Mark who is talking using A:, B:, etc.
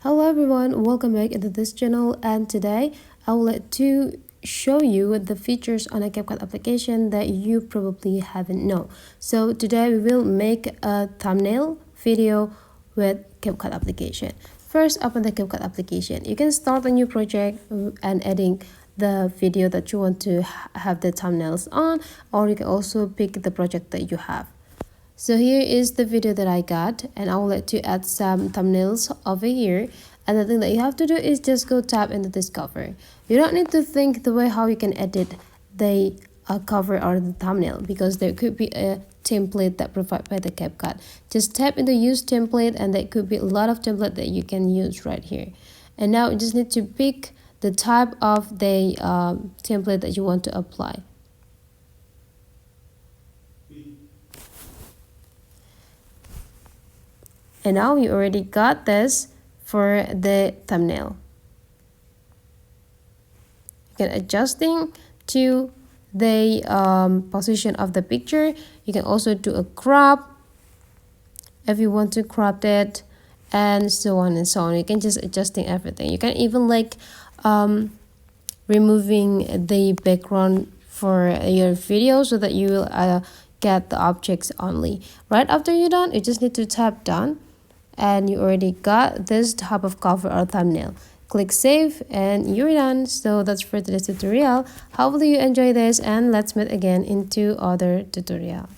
A: Hello everyone, welcome back into this channel, and today I would like to show you the features on a CapCut application that you probably haven't known. So today we will make a thumbnail video with CapCut application. First, open the CapCut application. You can start a new project and adding the video that you want to have the thumbnails on, or you can also pick the project that you have. So here is the video that I got, and I would like to add some thumbnails over here. And the thing that you have to do is just go tap into this cover. You don't need to think the way how you can edit the cover or the thumbnail, because there could be a template that provided by the CapCut. Just tap into use template, and there could be a lot of template that you can use right here. And now you just need to pick the type of the template that you want to apply. And now you already got this for the thumbnail. You can adjusting to the position of the picture. You can also do a crop if you want to crop it, and so on and so on. You can just adjusting everything. You can even like removing the background for your video so that you will get the objects only. Right after you're done, you just need to tap done, and you already got this type of cover or thumbnail. Click save and you're done. So that's for today's tutorial. Hopefully you enjoy this, and let's meet again into other tutorial.